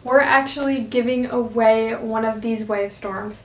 we're actually giving away one of these Wavestorms.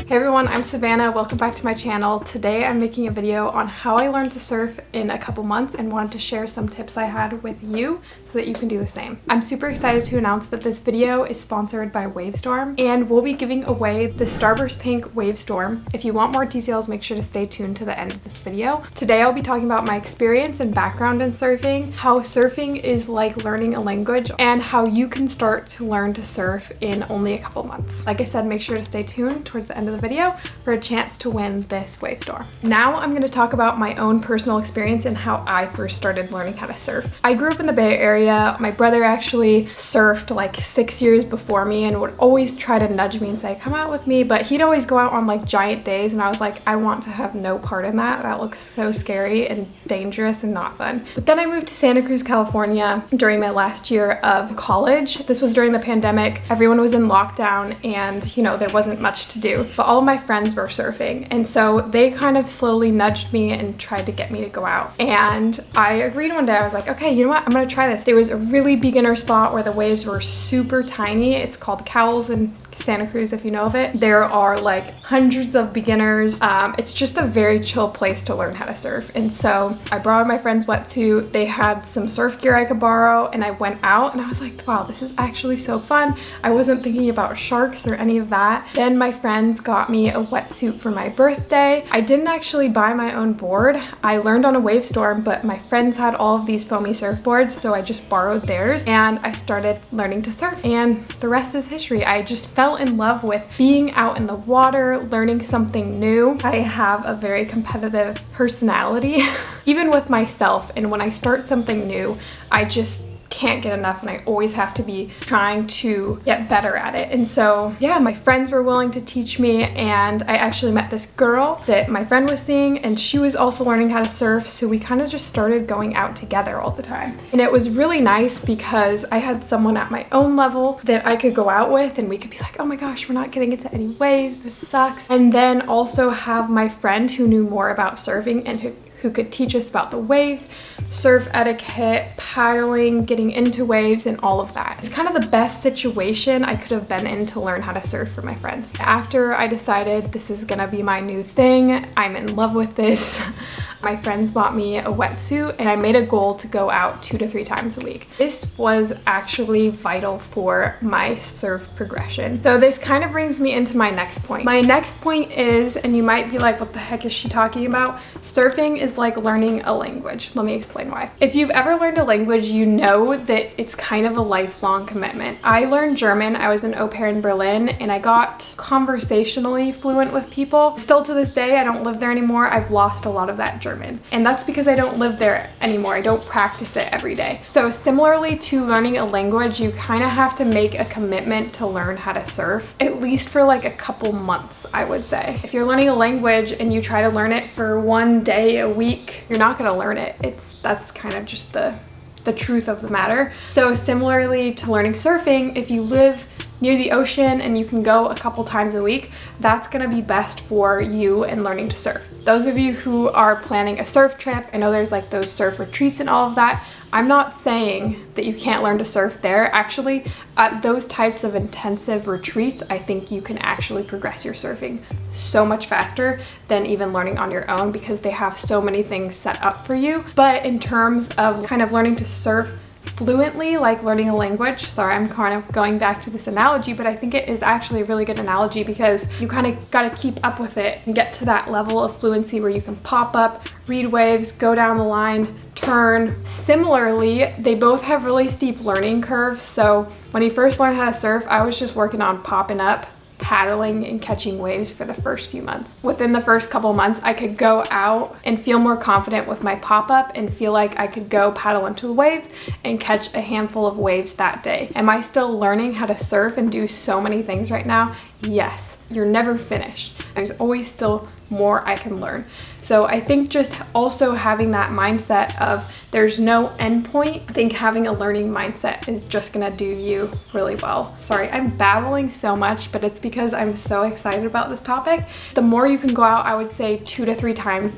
Hey everyone, I'm Savannah. Welcome back to my channel. Today I'm making a video on how I learned to surf in a couple months and wanted to share some tips I had with you so that you can do the same. I'm super excited to announce that this video is sponsored by Wavestorm and we'll be giving away the Starburst Pink Wavestorm. If you want more details, make sure to stay tuned to the end of this video. Today I'll be talking about my experience and background in surfing, how surfing is like learning a language, and how you can start to learn to surf in only a couple months. Like I said, make sure to stay tuned towards the end of the video for a chance to win this Wavestorm. Now I'm going to talk about my own personal experience and how I first started learning how to surf. I grew up in the Bay Area. My brother actually surfed like 6 years before me and would always try to nudge me and say, come out with me, but he'd always go out on like giant days and I was like, I want to have no part in that. That looks so scary and dangerous and not fun. But then I moved to Santa Cruz, California during my last year of college. This was during the pandemic. Everyone was in lockdown and, you know, there wasn't much to do. But all of my friends were surfing, and so they kind of slowly nudged me and tried to get me to go out. And I agreed one day. I was like, okay, you know what? I'm gonna try this. There was a really beginner spot where the waves were super tiny. It's called Cowles in Santa Cruz, if you know of it. There are like hundreds of beginners. It's just a very chill place to learn how to surf. And so I borrowed my friend's wetsuit. They had some surf gear I could borrow, and I went out and I was like, wow, this is actually so fun. I wasn't thinking about sharks or any of that. Then my friends got me a wetsuit for my birthday. I didn't actually buy my own board. I learned on a Wavestorm, but my friends had all of these foamy surfboards, so I just borrowed theirs and I started learning to surf, and the rest is history. I just fell in love with being out in the water, learning something new. I have a very competitive personality, even with myself, and when I start something new, I just can't get enough and I always have to be trying to get better at it. And so yeah, my friends were willing to teach me, and I actually met this girl that my friend was seeing and she was also learning how to surf, so we kind of just started going out together all the time. And it was really nice because I had someone at my own level that I could go out with and we could be like, oh my gosh, we're not getting into any waves, this sucks. And then also have my friend who knew more about surfing and who could teach us about the waves, surf etiquette, paddling, getting into waves, and all of that. It's kind of the best situation I could have been in to learn how to surf for my friends. After I decided this is gonna be my new thing, I'm in love with this, my friends bought me a wetsuit and I made a goal to go out 2 to 3 times a week. This was actually vital for my surf progression. So this kind of brings me into my next point. My next point is, and you might be like, what the heck is she talking about? Surfing is like learning a language. Let me explain why. If you've ever learned a language, you know that it's kind of a lifelong commitment. I learned German. I was an au pair in Berlin and I got conversationally fluent with people. Still to this day, I don't live there anymore. I've lost a lot of that German. And that's because I don't live there anymore. I don't practice it every day. So similarly to learning a language, you kind of have to make a commitment to learn how to surf, at least for like a couple months, I would say. If you're learning a language and you try to learn it for 1 day a week, you're not gonna learn it. That's kind of just the truth of the matter. So similarly to learning surfing, if you live near the ocean and you can go a couple times a week, that's gonna be best for you in learning to surf. Those of you who are planning a surf trip, I know there's like those surf retreats and all of that. I'm not saying that you can't learn to surf there. Actually, at those types of intensive retreats, I think you can actually progress your surfing so much faster than even learning on your own because they have so many things set up for you. But in terms of kind of learning to surf fluently, like learning a language, sorry, I'm kind of going back to this analogy, but I think it is actually a really good analogy because you kind of got to keep up with it and get to that level of fluency where you can pop up, read waves, go down the line, turn. Similarly, they both have really steep learning curves. So when you first learn how to surf, I was just working on popping up, paddling and catching waves for the first few months. Within the first couple months, I could go out and feel more confident with my pop-up and feel like I could go paddle into the waves and catch a handful of waves that day. Am I still learning how to surf and do so many things right now? Yes. You're never finished. There's always still more I can learn. So I think just also having that mindset of there's no end point, I think having a learning mindset is just gonna do you really well. Sorry, I'm babbling so much, but it's because I'm so excited about this topic. The more you can go out, I would say 2 to 3 times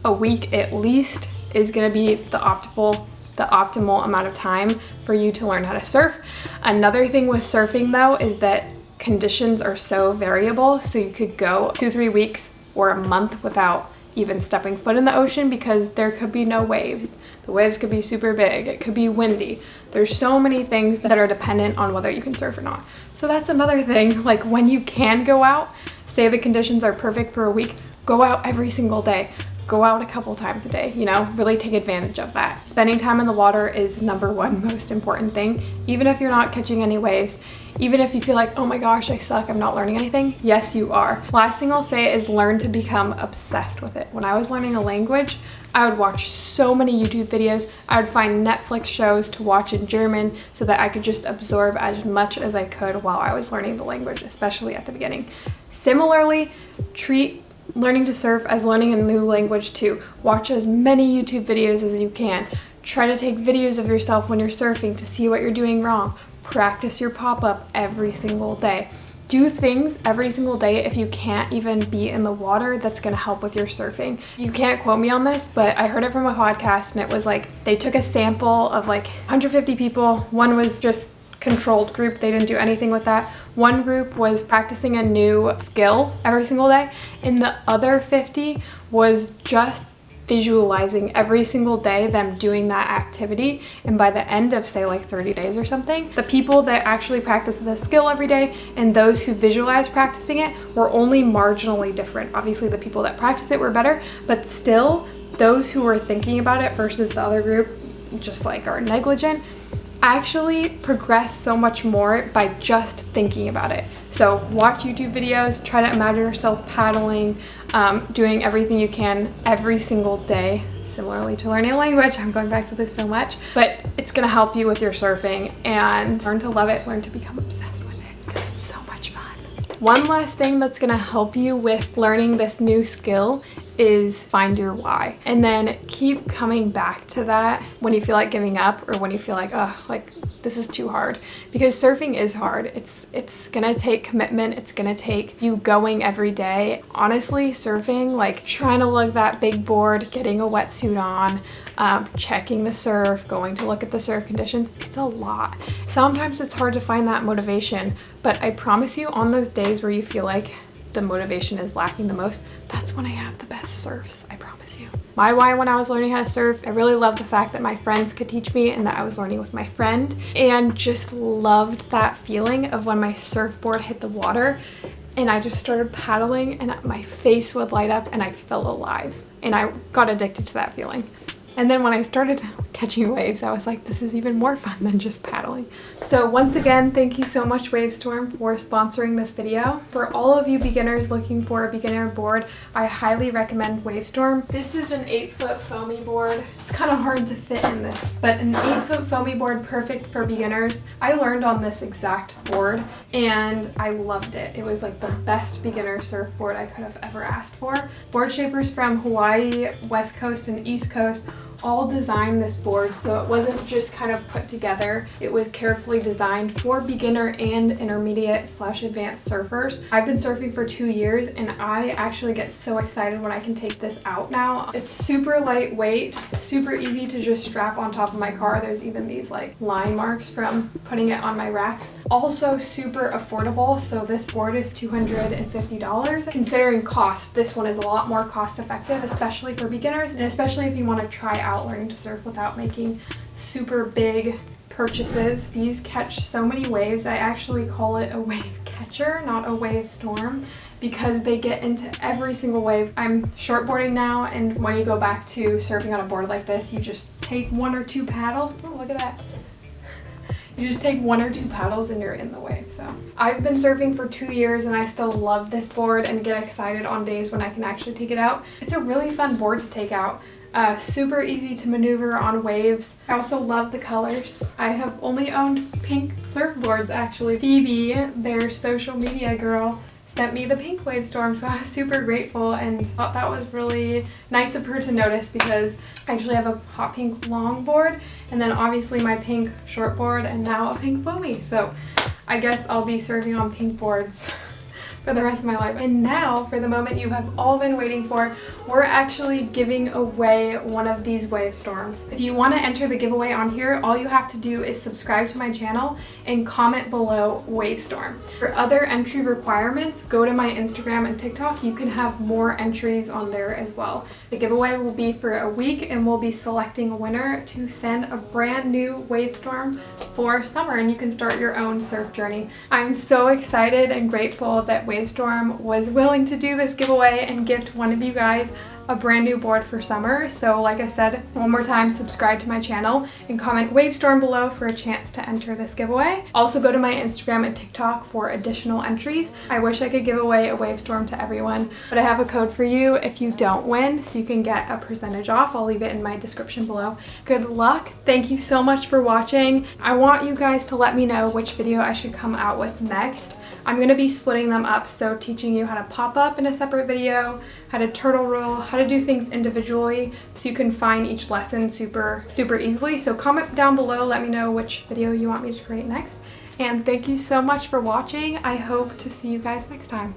a week at least, is going to be the optimal amount of time for you to learn how to surf. Another thing with surfing though is that conditions are so variable, so you could go 2-3 weeks or a month without even stepping foot in the ocean because there could be no waves. The waves could be super big, it could be windy. There's so many things that are dependent on whether you can surf or not. So that's another thing, like when you can go out, say the conditions are perfect for a week, go out every single day. Go out a couple times a day, you know, really take advantage of that. Spending time in the water is number one most important thing. Even if you're not catching any waves, even if you feel like, oh my gosh, I suck, I'm not learning anything. Yes, you are. Last thing I'll say is learn to become obsessed with it. When I was learning a language, I would watch so many YouTube videos. I would find Netflix shows to watch in German so that I could just absorb as much as I could while I was learning the language, especially at the beginning. Similarly, treat learning to surf as learning a new language too. Watch as many YouTube videos as you can. Try to take videos of yourself when you're surfing to see what you're doing wrong. Practice your pop-up every single day. Do things every single day if you can't even be in the water that's going to help with your surfing. You can't quote me on this, but I heard it from a podcast and it was like they took a sample of like 150 people. One was just controlled group, they didn't do anything with that. One group was practicing a new skill every single day, and the other 50 was just visualizing every single day them doing that activity. And by the end of say like 30 days or something, the people that actually practice the skill every day and those who visualize practicing it were only marginally different. Obviously the people that practice it were better, but still those who were thinking about it versus the other group just like are negligent actually progress so much more by just thinking about it. So watch YouTube videos, try to imagine yourself paddling, doing everything you can every single day. Similarly to learning a language, I'm going back to this so much, but it's gonna help you with your surfing and learn to love it, learn to become obsessed with it because it's so much fun. One last thing that's gonna help you with learning this new skill is find your why, and then keep coming back to that when you feel like giving up or when you feel like, oh, like this is too hard, because surfing is hard. It's gonna take commitment. It's gonna take you going every day. Honestly, surfing, like trying to lug that big board, getting a wetsuit on, checking the surf, going to look at the surf conditions, it's a lot. Sometimes it's hard to find that motivation, but I promise you on those days where you feel like the motivation is lacking the most, that's when I have the best surfs, I promise you. My why when I was learning how to surf, I really loved the fact that my friends could teach me and that I was learning with my friend, and just loved that feeling of when my surfboard hit the water and I just started paddling and my face would light up and I felt alive, and I got addicted to that feeling. And then when I started catching waves, I was like, this is even more fun than just paddling. So once again, thank you so much Wavestorm for sponsoring this video. For all of you beginners looking for a beginner board, I highly recommend Wavestorm. This is an 8-foot foamy board. It's kind of hard to fit in this, but an 8-foot foamy board, perfect for beginners. I learned on this exact board and I loved it. It was like the best beginner surfboard I could have ever asked for. Board shapers from Hawaii, West Coast, and East Coast all designed this board, so it wasn't just kind of put together. It was carefully designed for beginner and intermediate / advanced surfers. I've been surfing for 2 years and I actually get so excited when I can take this out now. It's super lightweight, super easy to just strap on top of my car. There's even these like line marks from putting it on my rack. Also super affordable, so this board is $250. Considering cost, this one is a lot more cost effective, especially for beginners, and especially if you want to try out learning to surf without making super big purchases. These catch so many waves. I actually call it a wave catcher, not a wave storm, because they get into every single wave. I'm shortboarding now, and when you go back to surfing on a board like this, you just take 1 or 2 paddles. Oh, look at that. You just take 1 or 2 paddles and you're in the wave. So I've been surfing for 2 years and I still love this board and get excited on days when I can actually take it out. It's a really fun board to take out. Super easy to maneuver on waves. I also love the colors. I have only owned pink surfboards actually. Phoebe, their social media girl, sent me the pink Wavestorm, so I was super grateful and thought that was really nice of her to notice, because I actually have a hot pink longboard and then obviously my pink shortboard and now a pink foamy. So I guess I'll be surfing on pink boards for the rest of my life. And now, for the moment you have all been waiting for, we're actually giving away one of these Wavestorms. If you want to enter the giveaway on here, all you have to do is subscribe to my channel and comment below Wavestorm. For other entry requirements, go to my Instagram and TikTok. You can have more entries on there as well. The giveaway will be for a week, and we'll be selecting a winner to send a brand new Wavestorm for summer, and you can start your own surf journey. I'm so excited and grateful that Wavestorm was willing to do this giveaway and gift one of you guys a brand new board for summer. So like I said, one more time, subscribe to my channel and comment Wavestorm below for a chance to enter this giveaway. Also go to my Instagram and TikTok for additional entries. I wish I could give away a Wavestorm to everyone, but I have a code for you if you don't win, so you can get a percentage off. I'll leave it in my description below. Good luck. Thank you so much for watching. I want you guys to let me know which video I should come out with next. I'm going to be splitting them up, so teaching you how to pop up in a separate video, how to turtle roll, how to do things individually, so you can find each lesson super easily. So comment down below, let me know which video you want me to create next. And thank you so much for watching. I hope to see you guys next time.